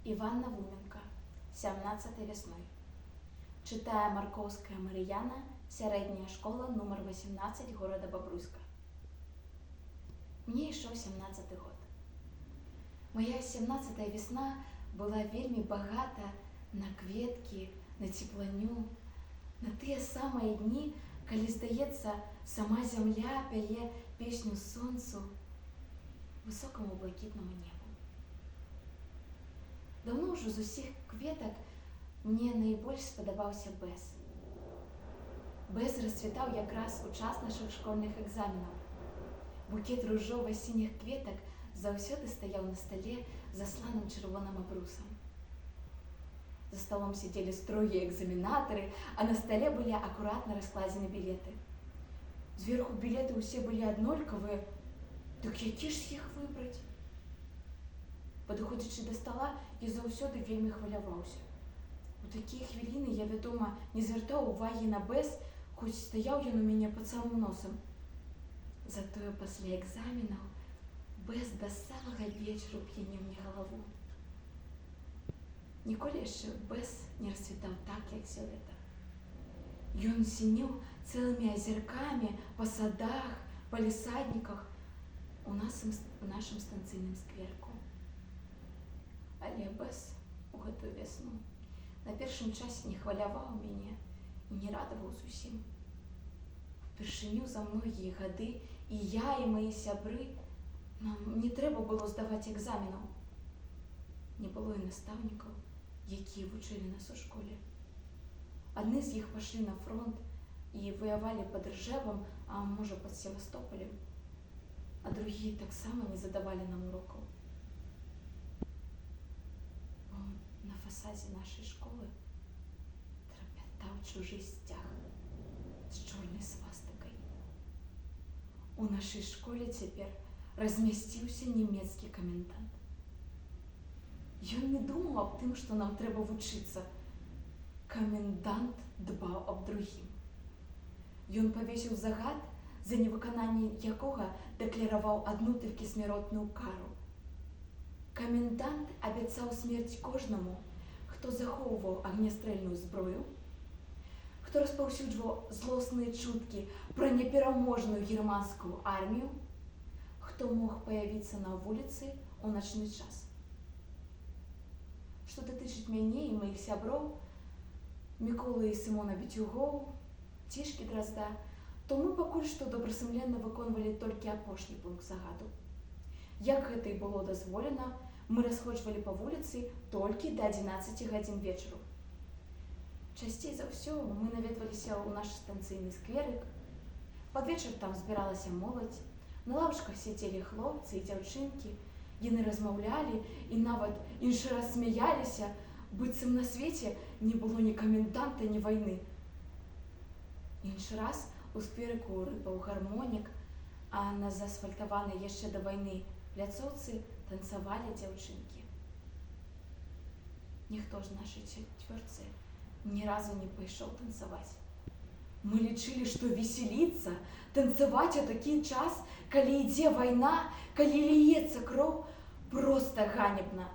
Іван Навуменко, 17 весной. Читає Марковська Мар'яна, середня школа номер 18 города Бобруйска. Мне ішов 17-й год. Моя 17-я весна была вельмі багата на кветкі, на цепланю, на тыя самыя дні, калі, здаецца, сама зямля пяе песню сонцу, высокаму блакітнаму небу. Давно ўжо з усіх кветак мне найбольш спадабаўся бэз. Бэз расцвітаў якраз у час нашых школьных экзаменаў. Букет ружова-сініх кветак заўсёды стаяў на стале, засланым чырвоным абрусам. За столом сидели строгие экзаменаторы, а на столе были аккуратно раскладены билеты. Сверху билеты усе были одноликовые, так які ж іх выбраць? Падыходзячы да стола, я заўсёды вельмі хваляваўся. У такія хвіліны я, вядома, не звяртаў увагі на бэз, хоць стаяў ён у мяне пад самым носам. Затое пасля экзаменаў бэз да самага вечару п'яне мне галаву. Ніколі яшчэ бэз не расцвітаў так, як сёлета. Ён сінеў цэлымі азіркамі па садах, па лісадніках у нашым станцыйным скверку. Але бэз у гэтую весну на першым часе не хваляваў мяне і не радаваў зусім. Упершыню за многія гады і я, і мае сябры, нам не трэба было здаваць экзаменаў. Не было і настаўнікаў, якія вучылі нас у школе. Адны з іх пашлі на фронт і ваявалі пад Ржевам, а можа пад Севастополем, а другія таксама не задавалі нам урокаў. На фасаде нашай школы трапятаў чужы сцяг з чорнай свастыкай. У нашай школе цяпер размясціўся нямецкі камендант. Ён не думаў аб тым, што нам трэба вучыцца. Камендант дбаў аб другім. Ён павесіў загад, за невыкананне якога дэклараваў адну толькі смяротную кару. Камендант абяцаў смерць кожнаму, хто захоўваў агнястрэльную зброю, хто распаўсюджваў злосныя чуткі пра непераможную германскую армію, хто мог паявіцца на вуліцы ў начны час. Што датычыць мяне і маіх сяброў, Міколы і Сымона Біцюгоў, Цішкі Дразда, то мы пакуль што добрасумленна выконвалі толькі апошні пункт загаду. Як гэта і было дазволена, мы расходжвалі па вуліцы толькі да 11 гадзін вечару. Часцей за ўсё мы наведваліся ў наш станцыйны скверык. Пад вечар там збіралася моладзь, на лаўчках сядзелі хлопцы і дзяўчынкі, яны размаўлялі і нават іншы раз смяяліся, быццам на свеце не было ні каменданта, ні вайны. Іншы раз у скверыку рыпаў гармонік, а на заасфальтаванай яшчэ да вайны пляцоўцы танцавалі дзяўчынкі. Ніхто ж нашай чацвёрцы ні разу не пайшоў танцаваць. Мы лічылі, што весяліцца, танцаваць у такі час, калі ідзе вайна, калі ліецца кроў, проста ганебна.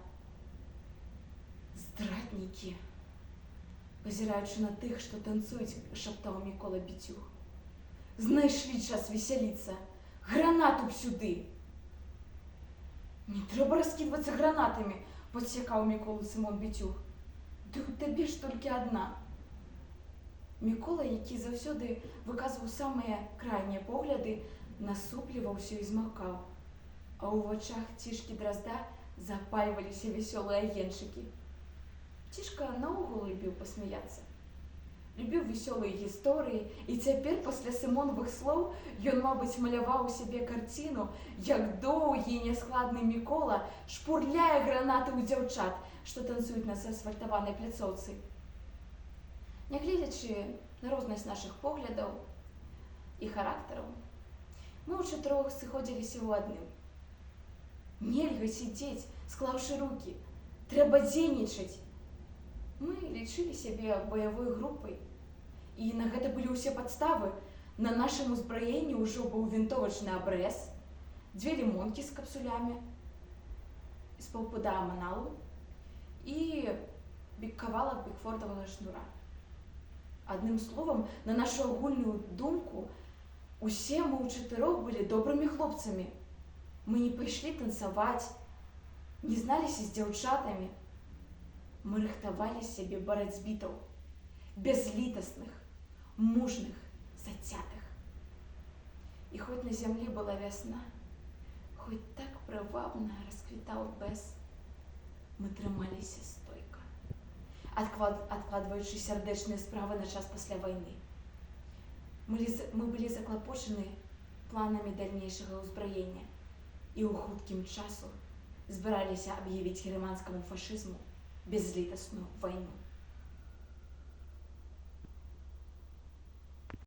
Здраднікі, пазіраючы на тых, што танцуюць, шаптаў Мікола Біцюг. Знайшлі час весяліцца, гранату б сюды. Не трэба раскідвацца гранатамі, падсякаў Міколу Сымон Біцюг. Ды ў табе ж толькі адна. Мікола, які заўсёды выказваў самыя крайнія погляды, насупліваўся і змаўкаў, а ў вачах Цішкі Дразда запальваліся весёлыя агеньчыкі. Цішка наогул любіў пасмяяцца. Любіў весёлыя гісторыі, і цяпер, пасля Сымонавых слоў, ён, мабыць, маляваў у сябе карціну, як доўгі і няскладны Мікола шпурляе гранаты ў дзяўчат, што танцуюць на асфальтаванай пляцоўцы. Нягледзячы на рознасць нашых поглядаў і характараў, мы ўчатырох сыходзіліся ў адным. Нельга сидзець, склаўшы рукі, трэба дзейнічаць. Мы лічылі сябе баявой групай, і на гэта былі ўсе падставы. На нашым узбраенні ўжо быў вінтовачны абрэз, 2 лімонкі з капсулямі, з паўпуда аманалу і кавалак бікфордового шнура. Одним словом, на нашу агульную думку, усе мы ўчатырох былі добрымі хлопцамі. Мы не пайшлі танцаваць, не зналіся з дзяўчатамі. Мы рыхтавалі сябе барацьбітаў, бязлітасных, мужных, зацятых. І хоць на зямлі была вясна, хоць так прывабна расквітаў бэс, мы трымаліся стойка, адкладваючы сардэчныя справы на час пасля вайны. Мы былі заклапочаны планамі дальнейшага ўзбраення і ў хуткім часу збіраліся аб'явіць германскаму фашызму безлітасную вайну.